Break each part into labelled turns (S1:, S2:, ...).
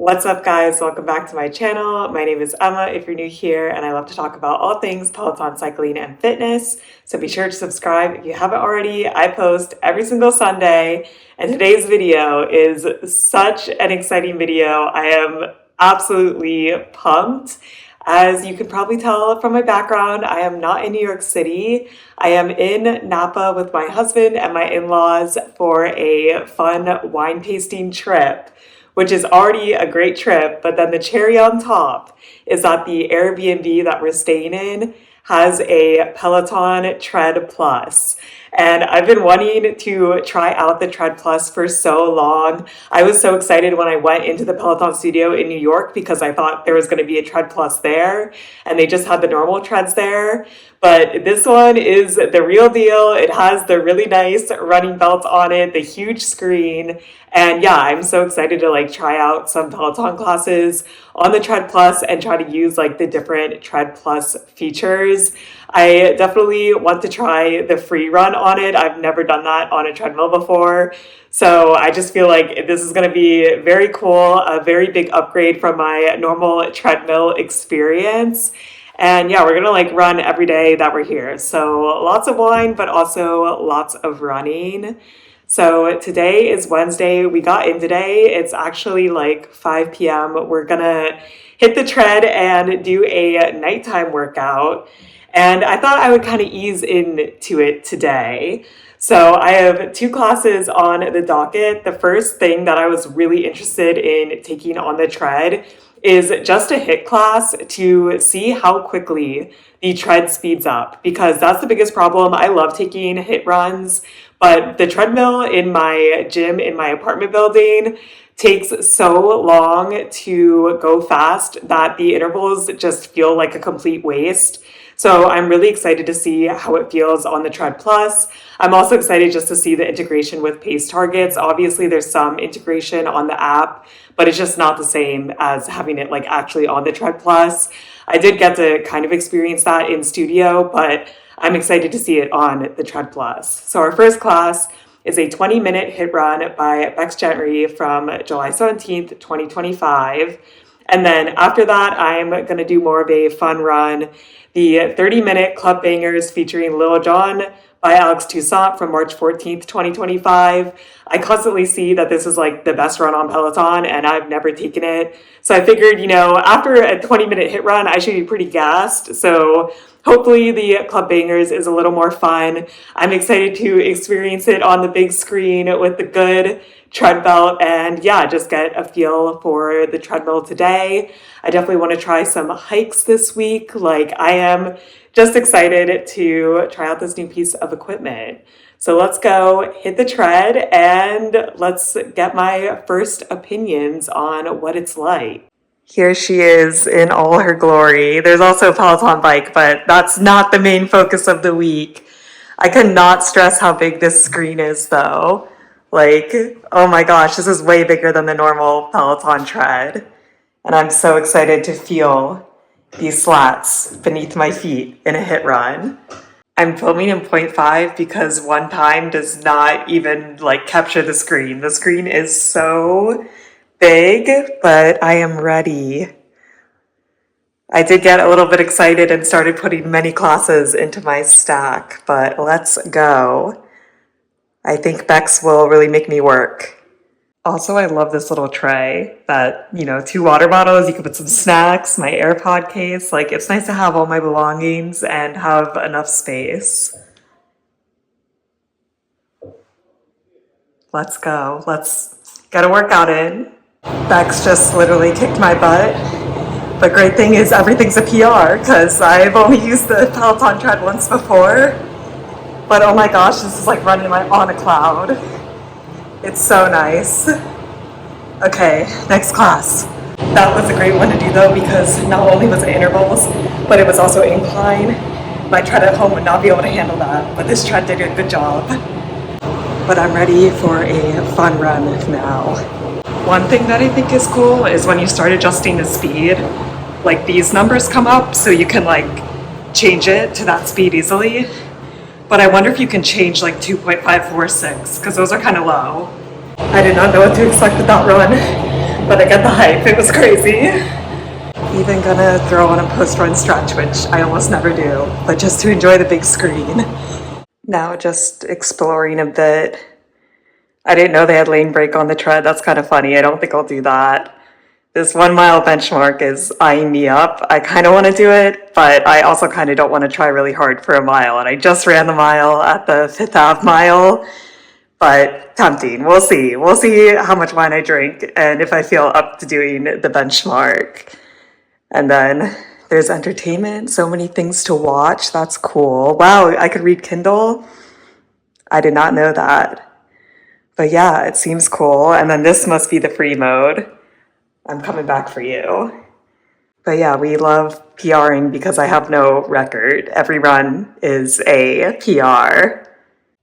S1: What's up, guys? Welcome back to my channel. My name is Emma if you're new here, and I love to talk about all things Peloton cycling and fitness. So be sure to subscribe if you haven't already. I post every single Sunday, and today's video is such an exciting video. I am absolutely pumped. As you can probably tell from my background, I am not in New York City. I am in Napa with my husband and my in-laws for a fun wine tasting trip, which is already a great trip. But then the cherry on top is that the Airbnb that we're staying in has a Peloton Tread Plus. And I've been wanting to try out the Tread Plus for so long. I was so excited when I went into the Peloton studio in New York because I thought there was going to be a Tread Plus there, and they just had the normal treads there. But this one is the real deal. It has the really nice running belt on it, the huge screen. And yeah, I'm so excited to try out some Peloton classes on the Tread Plus and try to use the different Tread Plus features. I definitely want to try the free run on it. I've never done that on a treadmill before. So I just feel like this is going to be very cool, a very big upgrade from my normal treadmill experience. And yeah, we're going to run every day that we're here. So lots of wine, but also lots of running. So today is Wednesday. We got in today. It's actually 5 p.m. We're going to hit the tread and do a nighttime workout. And I thought I would kind of ease into it today. So I have two classes on the docket. The first thing that I was really interested in taking on the tread is just a HIIT class to see how quickly the tread speeds up, because that's the biggest problem. I love taking HIIT runs, but the treadmill in my gym in my apartment building takes so long to go fast that the intervals just feel like a complete waste. So I'm really excited to see how it feels on the Tread Plus. I'm also excited just to see the integration with pace targets. Obviously, there's some integration on the app, but it's just not the same as having it actually on the Tread Plus. I did get to kind of experience that in studio, but I'm excited to see it on the Tread Plus. So our first class is a 20-minute HIIT run by Bex Gentry from July 17th, 2025. And then after that, I'm going to do more of a fun run, the 30-minute Club Bangers featuring Lil Jon by Alex Toussaint from March 14th, 2025. I constantly see that this is the best run on Peloton, and I've never taken it. So I figured, after a 20-minute HIIT run, I should be pretty gassed. So hopefully the Club Bangers is a little more fun. I'm excited to experience it on the big screen with the good tread belt, and yeah, just get a feel for the treadmill today. I definitely want to try some hikes this week. I am just excited to try out this new piece of equipment. So let's go hit the tread and let's get my first opinions on what it's like. Here she is in all her glory. There's also a Peloton bike, but that's not the main focus of the week. I cannot stress how big this screen is though. Oh my gosh, this is way bigger than the normal Peloton tread. And I'm so excited to feel these slats beneath my feet in a HIIT run. I'm filming in 0.5 because 1 time does not even capture the screen. The screen is so big, but I am ready. I did get a little bit excited and started putting many classes into my stack, but let's go. I think Bex will really make me work. Also, I love this little tray that, 2 water bottles, you can put some snacks, my AirPod case. It's nice to have all my belongings and have enough space. Let's go. Let's get a workout in. Bex just literally kicked my butt. The great thing is everything's a PR because I've only used the Peloton tread once before. But oh my gosh, this is running on a cloud. It's so nice. Okay, next class. That was a great one to do though, because not only was it intervals, but it was also incline. My tread at home would not be able to handle that, but this tread did a good job. But I'm ready for a fun run now. One thing that I think is cool is when you start adjusting the speed, these numbers come up so you can change it to that speed easily. But I wonder if you can change 2.546, because those are kind of low. I did not know what to expect with that run. but I get the hype. It was crazy. Even gonna throw on a post-run stretch, which I almost never do, but just to enjoy the big screen. Now just exploring a bit. I didn't know they had lane break on the tread. That's kind of funny. I don't think I'll do that. This 1 mile benchmark is eyeing me up. I kind of want to do it, but I also kind of don't want to try really hard for a mile. And I just ran the mile at the Fifth Ave mile, but tempting. We'll see. We'll see how much wine I drink and if I feel up to doing the benchmark. And then there's entertainment, so many things to watch. That's cool. Wow, I could read Kindle. I did not know that. But yeah, it seems cool. And then this must be the free mode. I'm coming back for you. But yeah, we love PRing because I have no record. Every run is a PR.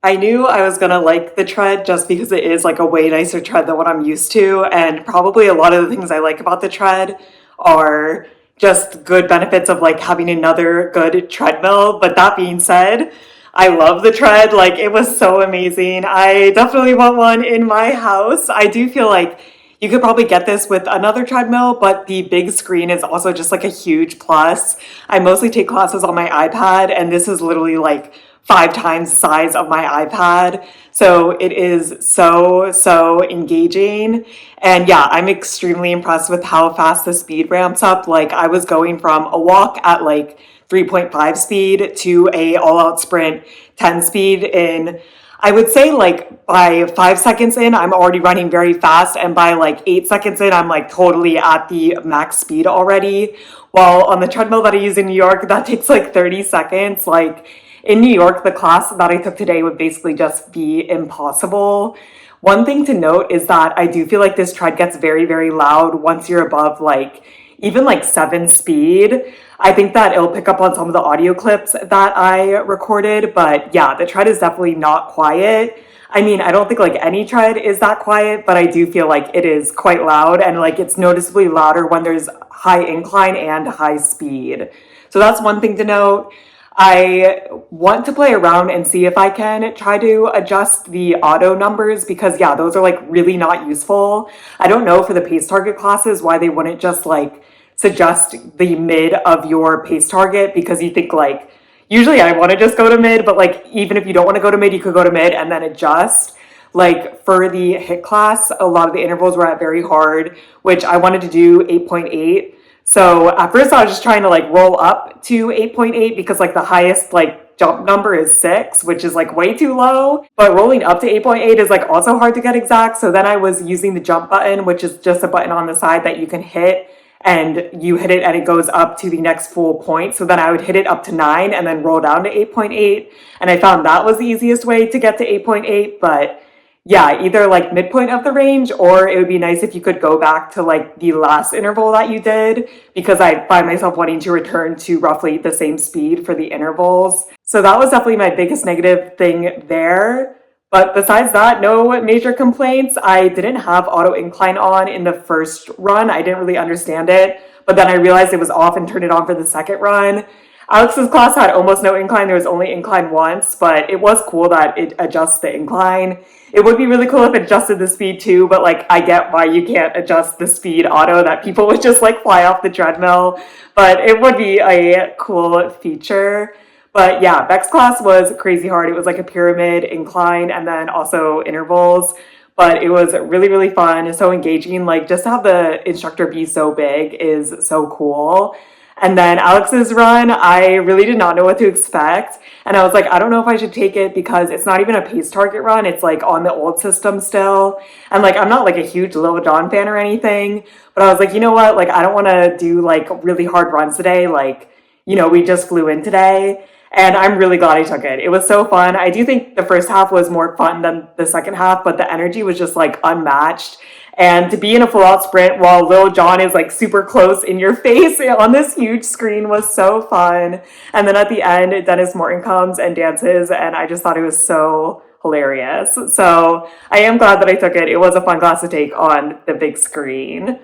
S1: I knew I was gonna like the tread just because it is like a way nicer tread than what I'm used to. And probably a lot of the things I like about the tread are just good benefits of like having another good treadmill. But that being said, I love the tread. Like, it was so amazing. I definitely want one in my house. I do feel like you could probably get this with another treadmill, but the big screen is also just like a huge plus. I mostly take classes on my iPad, and this is literally like 5 times the size of my iPad. So it is so engaging. And yeah, I'm extremely impressed with how fast the speed ramps up. Like, I was going from a walk at like 3.5 speed to a all-out sprint 10 speed in, I would say, like by 5 seconds in, I'm already running very fast. And by like 8 seconds in, I'm like totally at the max speed already. While on the treadmill that I use in New York, that takes like 30 seconds. Like, in New York, the class that I took today would basically just be impossible. One thing to note is that I do feel like this tread gets very loud once you're above like even like 7 speed. I think that it'll pick up on some of the audio clips that I recorded, but yeah, the tread is definitely not quiet. I mean, I don't think like any tread is that quiet, but I do feel like it is quite loud, and like it's noticeably louder when there's high incline and high speed. So that's one thing to note. I want to play around and see if I can try to adjust the auto numbers because yeah, those are like really not useful. I don't know for the pace target classes why they wouldn't just like suggest the mid of your pace target, because you think like, usually I want to just go to mid, but like even if you don't want to go to mid, you could go to mid and then adjust. Like for the HIIT class, a lot of the intervals were at very hard, which I wanted to do 8.8. So at first I was just trying to like roll up to 8.8 because like the highest like jump number is 6, which is like way too low. But rolling up to 8.8 is like also hard to get exact. So then I was using the jump button, which is just a button on the side that you can hit, and you hit it and it goes up to the next full point. So then I would hit it up to 9 and then roll down to 8.8. And I found that was the easiest way to get to 8.8. But yeah, either like midpoint of the range, or it would be nice if you could go back to like the last interval that you did, because I find myself wanting to return to roughly the same speed for the intervals. So that was definitely my biggest negative thing there. But besides that, no major complaints. I didn't have auto incline on in the first run. I didn't really understand it, but then I realized it was off and turned it on for the second run. Alex's class had almost no incline. There was only incline once, but it was cool that it adjusts the incline. It would be really cool if it adjusted the speed too, but like I get why you can't adjust the speed auto, that people would just like fly off the treadmill, but it would be a cool feature. But yeah, Beck's class was crazy hard. It was like a pyramid incline and then also intervals, but it was really fun, so engaging. Like, just to have the instructor be so big is so cool. And then Alex's run, I really did not know what to expect. And I was like, I don't know if I should take it because it's not even a pace target run. It's like on the old system still. And like, I'm not like a huge Lil Jon fan or anything, but I was like, you know what? Like, I don't want to do like really hard runs today. Like, you know, we just flew in today. And I'm really glad I took it. It was so fun. I do think the first half was more fun than the second half, but the energy was just like unmatched. And to be in a full out sprint while Lil Jon is like super close in your face on this huge screen was so fun. And then at the end, Dennis Morton comes and dances, and I just thought it was so hilarious. So I am glad that I took it. It was a fun class to take on the big screen.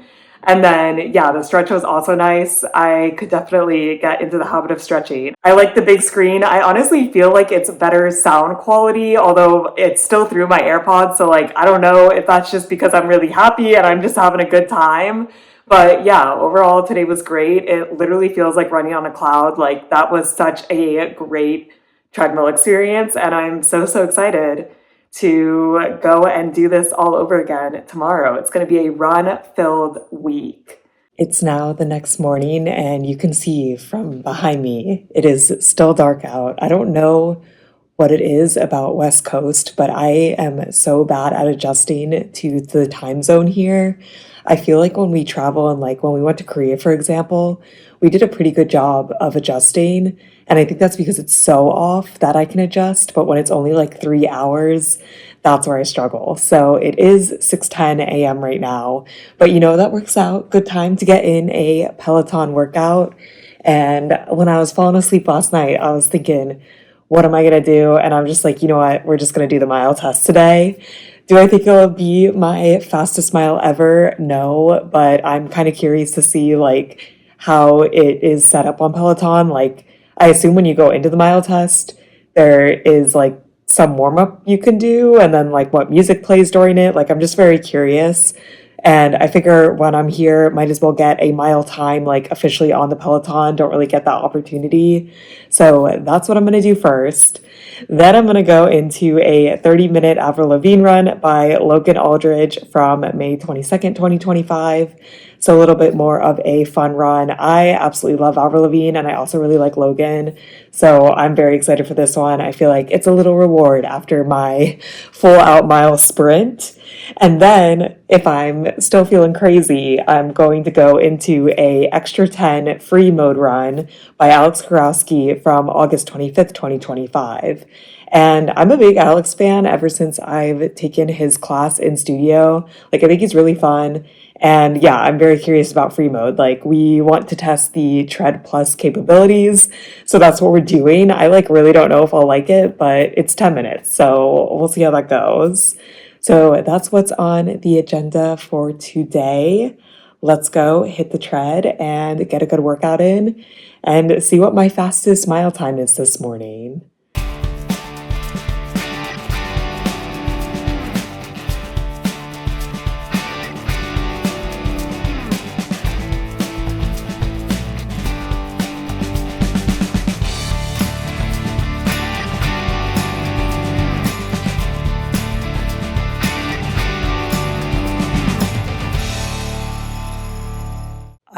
S1: And then, yeah, the stretch was also nice. I could definitely get into the habit of stretching. I like the big screen. I honestly feel like it's better sound quality, although it's still through my AirPods. So, like, I don't know if that's just because I'm really happy and I'm just having a good time. But yeah, overall, today was great. It literally feels like running on a cloud. Like, that was such a great treadmill experience. And I'm so excited to go and do this all over again tomorrow. It's going to be a run filled week. It's now the next morning, and you can see from behind me, it is still dark out. I don't know what it is about West Coast, but I am so bad at adjusting to the time zone here. I feel like when we travel and like when we went to Korea, for example, we did a pretty good job of adjusting. And I think that's because it's so off that I can adjust. But when it's only like 3 hours, that's where I struggle. So it is 6:10 a.m. right now. But you know, that works out. Good time to get in a Peloton workout. And when I was falling asleep last night, I was thinking, what am I going to do? And I'm just like, you know what? We're just going to do the mile test today. Do I think it'll be my fastest mile ever? No, but I'm kind of curious to see like how it is set up on Peloton. Like, I assume when you go into the mile test, there is like some warm up you can do, and then like what music plays during it. Like, I'm just very curious. And I figure when I'm here, might as well get a mile time like officially on the Peloton. Don't really get that opportunity. So that's what I'm going to do first. Then I'm going to go into a 30-minute Avril run by Logan Aldridge from May 22nd, 2025. So a little bit more of a fun run. I absolutely love Avril and I also really like Logan. So I'm very excited for this one. I feel like it's a little reward after my full out mile sprint. And then if I'm still feeling crazy, I'm going to go into a extra 10 free mode run by Alex Karowski from August 25th, 2025. And I'm a big Alex fan ever since I've taken his class in studio. Like, I think he's really fun. And yeah, I'm very curious about free mode. Like, we want to test the Tread Plus capabilities. So that's what we're doing. I like really don't know if I'll like it, but it's 10 minutes. So we'll see how that goes. So that's what's on the agenda for today. Let's go hit the tread and get a good workout in and see what my fastest mile time is this morning.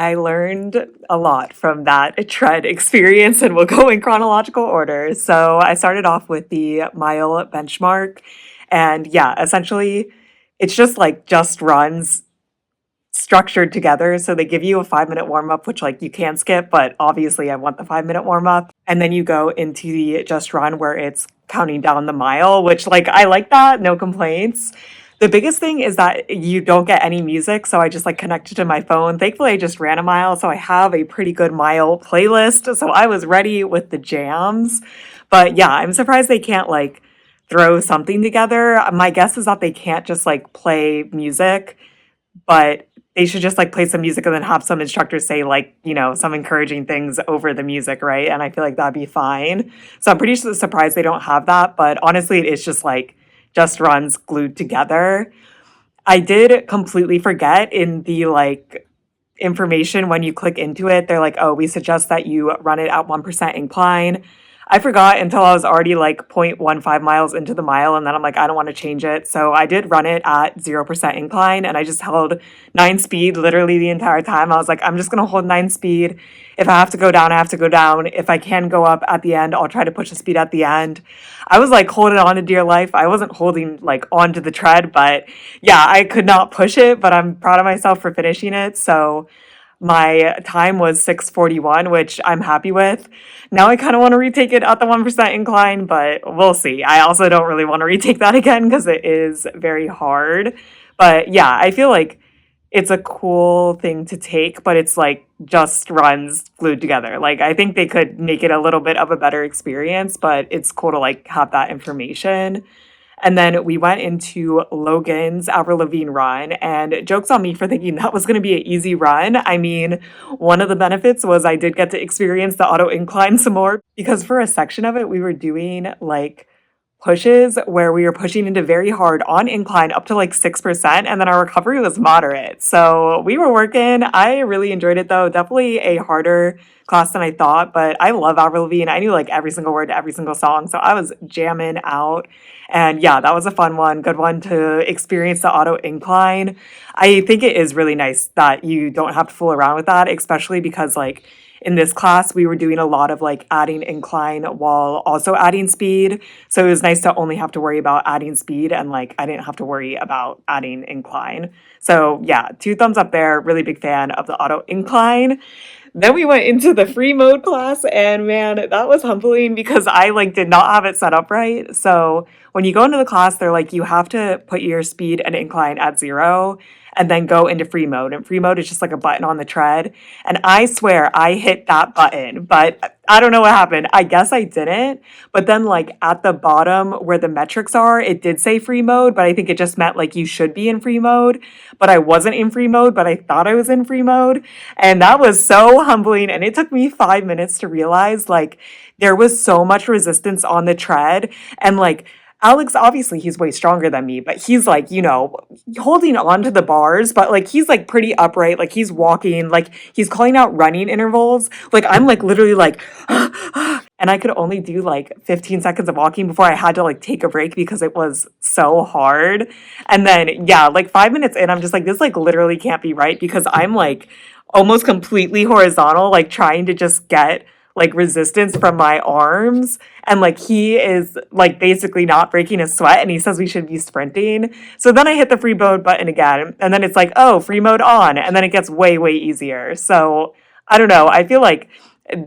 S1: I learned a lot from that tread experience, and we'll go in chronological order. So I started off with the mile benchmark. And yeah, essentially, it's just runs structured together. So they give you a 5 minute warm up, which like you can skip, but obviously I want the 5 minute warm up. And then you go into the just run where it's counting down the mile, which like I like that, no complaints. The biggest thing is that you don't get any music, so I just like connected to my phone. Thankfully, I just ran a mile, so I have a pretty good mile playlist. So I was ready with the jams. But yeah, I'm surprised they can't like throw something together. My guess is that they can't just like play music, but they should just like play some music and then have some instructors say like, you know, some encouraging things over the music, right? And I feel like that'd be fine. So I'm pretty surprised they don't have that, but honestly, it is just like just runs glued together. I did completely forget in the like information when you click into it, they're like, oh, we suggest that you run it at 1% incline. I forgot until I was already like 0.15 miles into the mile, and then I'm like, I don't want to change it. So I did run it at 0% incline, and I just held 9 speed literally the entire time. I was like, I'm just going to hold 9 speed. If I have to go down, I have to go down. If I can go up at the end, I'll try to push the speed at the end. I was like holding on to dear life. I wasn't holding like onto the tread, but yeah, I could not push it, but I'm proud of myself for finishing it. So my time was 6:41, which I'm happy with. Now I kind of want to retake it at the 1% incline, but we'll see. I also don't really want to retake that again because it is very hard. But yeah, I feel like it's a cool thing to take, but it's like just runs glued together. Like, I think they could make it a little bit of a better experience, but it's cool to like have that information. And then we went into Logan's Avril Lavigne run, and jokes on me for thinking that was going to be an easy run. I mean, one of the benefits was I did get to experience the auto incline some more because for a section of it, we were doing like pushes where we were pushing into very hard on incline up to like 6%, and then our recovery was moderate. So we were working. I really enjoyed it though. Definitely a harder class than I thought, but I love Avril Lavigne. I knew like every single word to every single song. So I was jamming out. And yeah, that was a fun one. Good one to experience the auto incline. I think it is really nice that you don't have to fool around with that, especially because like in this class, we were doing a lot of like adding incline while also adding speed. So it was nice to only have to worry about adding speed and like I didn't have to worry about adding incline. So yeah, 2 thumbs up there. Really big fan of the auto incline. Then we went into the free mode class and man, that was humbling because I like did not have it set up right. So when you go into the class, they're like, you have to put your speed and incline at 0 and then go into free mode. And free mode is just like a button on the tread. And I swear I hit that button, but I don't know what happened. I guess I didn't. But then like at the bottom where the metrics are, it did say free mode, but I think it just meant like you should be in free mode. But I wasn't in free mode, but I thought I was in free mode. And that was so humbling. And it took me 5 minutes to realize like there was so much resistance on the tread. And like Alex, obviously, he's way stronger than me, but he's like, holding on to the bars, but like he's like pretty upright, like he's walking, like he's calling out running intervals. Like I'm like literally like, and I could only do like 15 seconds of walking before I had to like take a break because it was so hard. And then, yeah, like 5 minutes in, I'm just like, this like literally can't be right because I'm like almost completely horizontal, like trying to just get like resistance from my arms, and like he is like basically not breaking a sweat and he says we should be sprinting. So then I hit the free mode button again and then it's like, oh, free mode on, and then it gets way easier. So I don't know, I feel like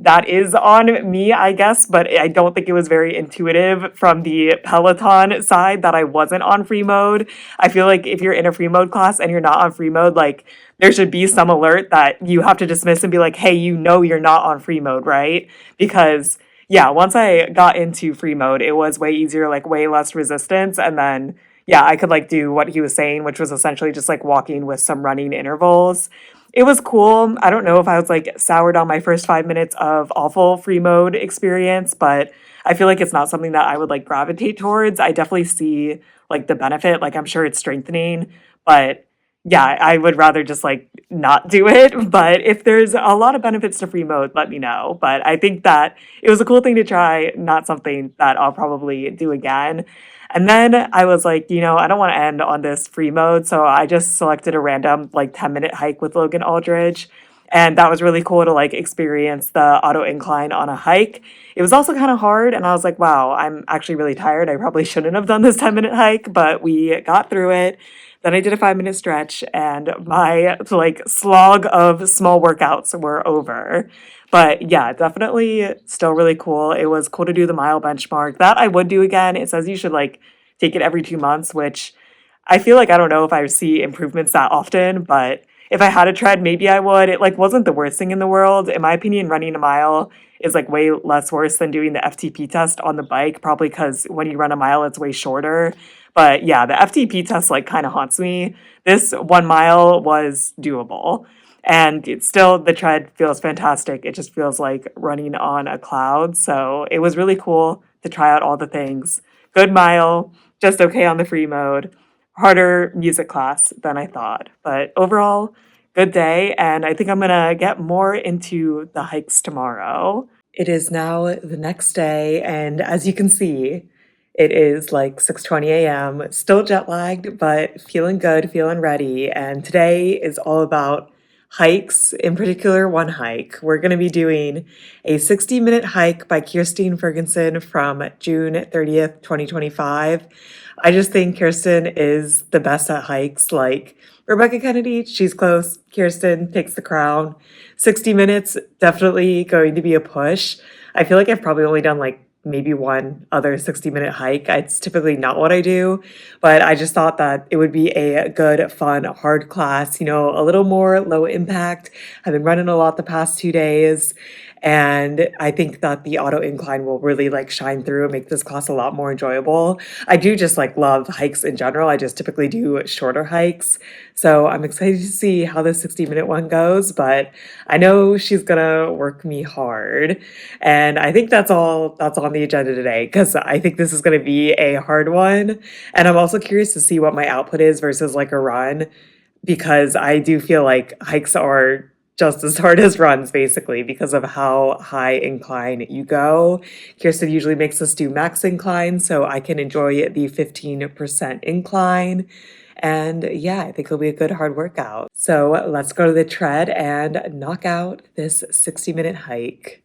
S1: that is on me, I guess, but I don't think it was very intuitive from the Peloton side that I wasn't on free mode. I feel like if you're in a free mode class and you're not on free mode, like there should be some alert that you have to dismiss and be like, hey, you're not on free mode, right? Because yeah, once I got into free mode, it was way easier, like way less resistance. And then yeah, I could like do what he was saying, which was essentially just like walking with some running intervals. It was cool. I don't know if I was like soured on my first 5 minutes of awful free mode experience, but I feel like it's not something that I would like gravitate towards. I definitely see like the benefit. Like I'm sure it's strengthening, but yeah, I would rather just like not do it. But if there's a lot of benefits to free mode, let me know. But I think that it was a cool thing to try, not something that I'll probably do again. And then I was like, I don't want to end on this free mode. So I just selected a random like 10-minute hike with Logan Aldridge. And that was really cool to like experience the auto incline on a hike. It was also kind of hard. And I was like, wow, I'm actually really tired. I probably shouldn't have done this 10-minute hike, but we got through it. Then I did a 5-minute stretch and my like slog of small workouts were over. But yeah, definitely still really cool. It was cool to do the mile benchmark. That I would do again. It says you should like take it every 2 months, which I feel like I don't know if I see improvements that often, but if I had a tread, maybe I would. It like wasn't the worst thing in the world. In my opinion, running a mile is like way less worse than doing the FTP test on the bike, probably because when you run a mile, it's way shorter. But yeah, the FTP test like kind of haunts me. This 1 mile was doable. And it's still, the tread feels fantastic. It just feels like running on a cloud. So it was really cool to try out all the things. Good mile, just okay on the free mode. Harder music class than I thought. But overall, good day. And I think I'm going to get more into the hikes tomorrow. It is now the next day. And as you can see, it is like 6:20 a.m. Still jet lagged, but feeling good, feeling ready. And today is all about hikes, in particular one hike. We're going to be doing a 60-minute hike by Kirsten Ferguson from June 30th, 2025. I just think Kirsten is the best at hikes. Like Rebecca Kennedy, she's close. Kirsten takes the crown. 60 minutes, definitely going to be a push. I feel like I've probably only done like maybe one other 60-minute hike. It's typically not what I do, but I just thought that it would be a good, fun, hard class, a little more low impact. I've been running a lot the past 2 days, and I think that the auto incline will really like shine through and make this class a lot more enjoyable. I do just like love hikes in general. I just typically do shorter hikes. So I'm excited to see how the 60-minute one goes, but I know she's gonna work me hard. And I think that's all that's on the agenda today because I think this is gonna be a hard one. And I'm also curious to see what my output is versus like a run because I do feel like hikes are just as hard as runs basically because of how high incline you go. Kirsten usually makes us do max incline so I can enjoy the 15% incline. And yeah, I think it'll be a good hard workout. So let's go to the tread and knock out this 60-minute hike.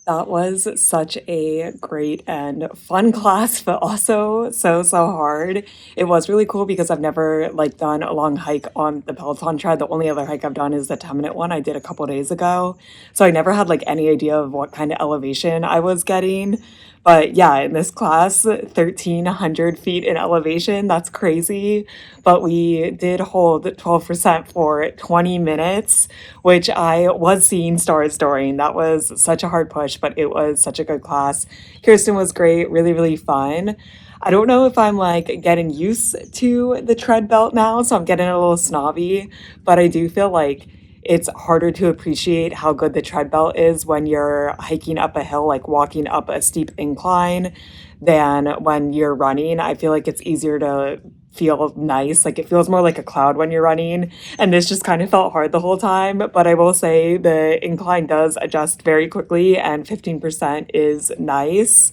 S1: That was such a great and fun class, but also so hard. It was really cool because I've never like done a long hike on the Peloton tread. The only other hike I've done is the 10-minute one I did a couple days ago. So I never had like any idea of what kind of elevation I was getting. But yeah, in this class, 1,300 feet in elevation, that's crazy. But we did hold 12% for 20 minutes, which I was seeing stars during. That was such a hard push, but it was such a good class. Kirsten was great, really, really fun. I don't know if I'm like getting used to the tread belt now, so I'm getting a little snobby, but I do feel like it's harder to appreciate how good the tread belt is when you're hiking up a hill, like walking up a steep incline, than when you're running. I feel like it's easier to feel nice. Like it feels more like a cloud when you're running. And this just kind of felt hard the whole time. But I will say the incline does adjust very quickly and 15% is nice.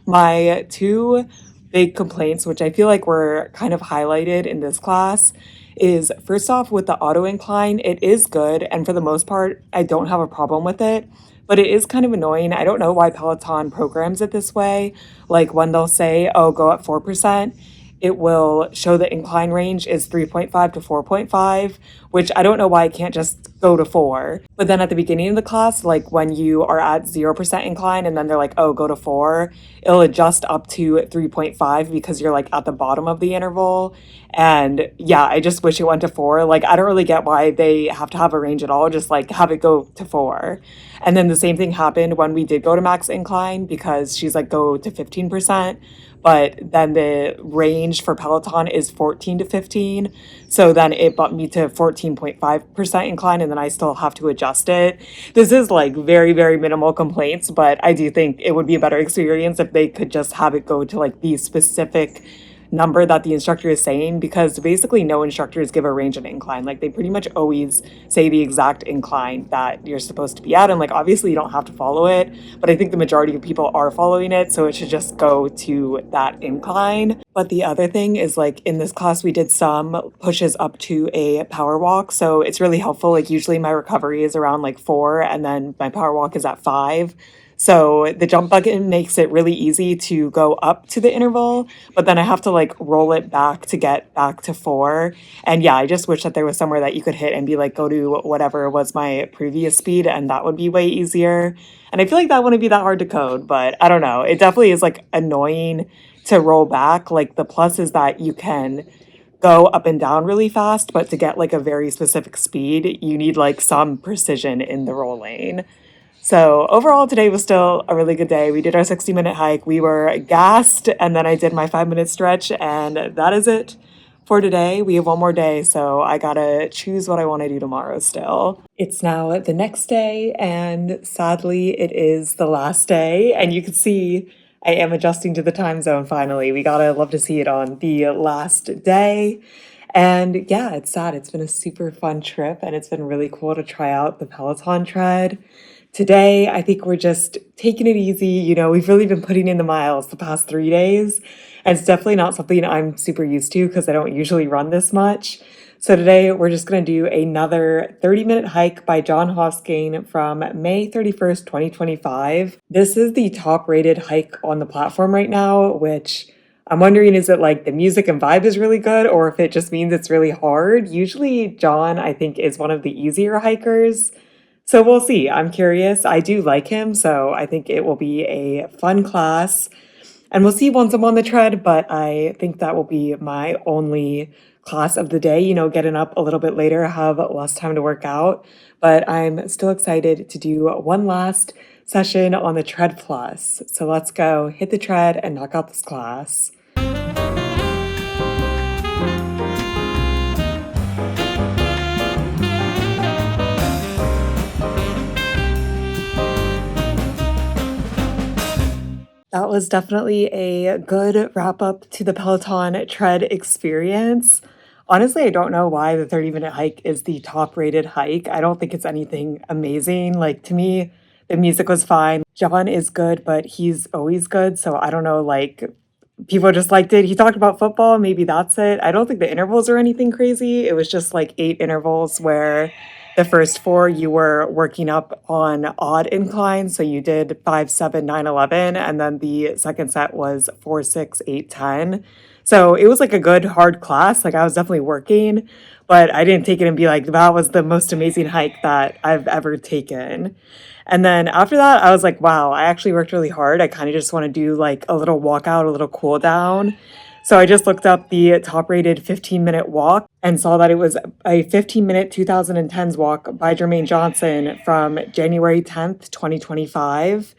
S1: My two big complaints, which I feel like were kind of highlighted in this class, is first off with the auto incline, it is good. And for the most part, I don't have a problem with it. But it is kind of annoying. I don't know why Peloton programs it this way. Like when they'll say, oh, go at 4%, it will show the incline range is 3.5 to 4.5, which I don't know why I can't just go to 4. But then at the beginning of the class, like when you are at 0% incline and then they're like, oh, go to 4, it'll adjust up to 3.5 because you're like at the bottom of the interval. And yeah, I just wish it went to 4. Like, I don't really get why they have to have a range at all. Just like have it go to 4. And then the same thing happened when we did go to max incline because she's like, go to 15%. But then the range for Peloton is 14 to 15. So then it bumped me to 14.5% incline, and then I still have to adjust it. This is like very, very minimal complaints, but I do think it would be a better experience if they could just have it go to like the specific number that the instructor is saying, because basically no instructors give a range and incline. Like they pretty much always say the exact incline that you're supposed to be at. And like obviously you don't have to follow it, but I think the majority of people are following it, so it should just go to that incline. But the other thing is like in this class we did some pushes up to a power walk. So it's really helpful. Like usually my recovery is around like 4 and then my power walk is at 5. So the jump button makes it really easy to go up to the interval, but then I have to like roll it back to get back to 4. And yeah, I just wish that there was somewhere that you could hit and be like, go to whatever was my previous speed, and that would be way easier. And I feel like that wouldn't be that hard to code, but I don't know. It definitely is like annoying to roll back. Like the plus is that you can go up and down really fast, but to get like a very specific speed, you need like some precision in the rolling. So overall, today was still a really good day. We did our 60-minute hike. We were gassed, and then I did my 5-minute stretch, and that is it for today. We have one more day, so I gotta choose what I want to do tomorrow still. It's now the next day, and sadly, it is the last day, and you can see I am adjusting to the time zone finally. We gotta love to see it on the last day. And yeah, it's sad. It's been a super fun trip, and it's been really cool to try out the Peloton tread. Today, I think we're just taking it easy. We've really been putting in the miles the past 3 days. And it's definitely not something I'm super used to because I don't usually run this much. So today, we're just going to do another 30-minute hike by John Hoskane from May 31st, 2025. This is the top rated hike on the platform right now, which I'm wondering, is it like the music and vibe is really good, or if it just means it's really hard? Usually, John, I think, is one of the easier hikers. So we'll see. I'm curious. I do like him, so I think it will be a fun class. And we'll see once I'm on the tread, but I think that will be my only class of the day, getting up a little bit later, have less time to work out. But I'm still excited to do one last session on the Tread Plus. So let's go hit the tread and knock out this class. That was definitely a good wrap up to the Peloton tread experience. Honestly, I don't know why the 30-minute hike is the top rated hike. I don't think it's anything amazing. Like, to me, the music was fine. John is good, but he's always good. So I don't know, like, people just liked it. He talked about football. Maybe that's it. I don't think the intervals are anything crazy. It was just like 8 intervals where the first 4 you were working up on odd inclines. So you did 5, 7, 9, 11, and then the second set was 4, 6, 8, 10. So it was like a good hard class. Like, I was definitely working, but I didn't take it and be like, that was the most amazing hike that I've ever taken. And then after that, I was like, wow, I actually worked really hard. I kind of just want to do like a little walkout, a little cool down. So I just looked up the top rated 15-minute walk and saw that it was a 15-minute 2010s walk by Jermaine Johnson from January 10th, 2025.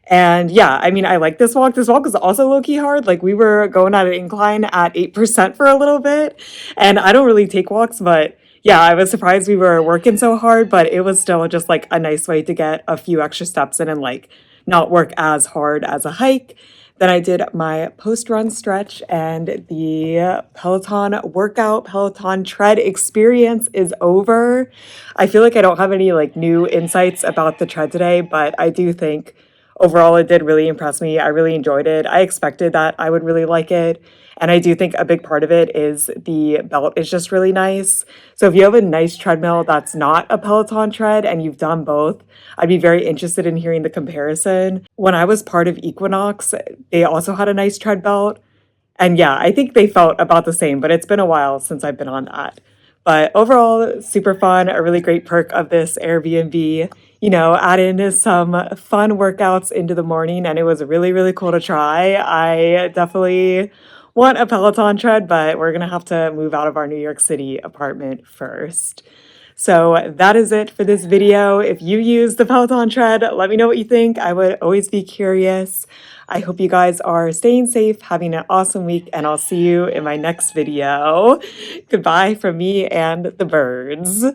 S1: And yeah, I mean, I like this walk. This walk was also low-key hard. Like, we were going at an incline at 8% for a little bit. And I don't really take walks, but yeah, I was surprised we were working so hard, but it was still just like a nice way to get a few extra steps in and like not work as hard as a hike. Then I did my post-run stretch, and the Peloton workout, Peloton tread experience is over. I feel like I don't have any like new insights about the tread today, but I do think overall it did really impress me. I really enjoyed it. I expected that I would really like it. And I do think a big part of it is the belt is just really nice. So if you have a nice treadmill that's not a Peloton tread and you've done both, I'd be very interested in hearing the comparison. When I was part of Equinox, they also had a nice tread belt. And yeah, I think they felt about the same, but it's been a while since I've been on that. But overall, super fun, a really great perk of this Airbnb. Add in some fun workouts into the morning, and it was really, really cool to try. I definitely want a Peloton tread, but we're gonna have to move out of our New York City apartment first. So that is it for this video. If you use the Peloton tread, let me know what you think. I would always be curious. I hope you guys are staying safe, having an awesome week, and I'll see you in my next video. Goodbye from me and the birds.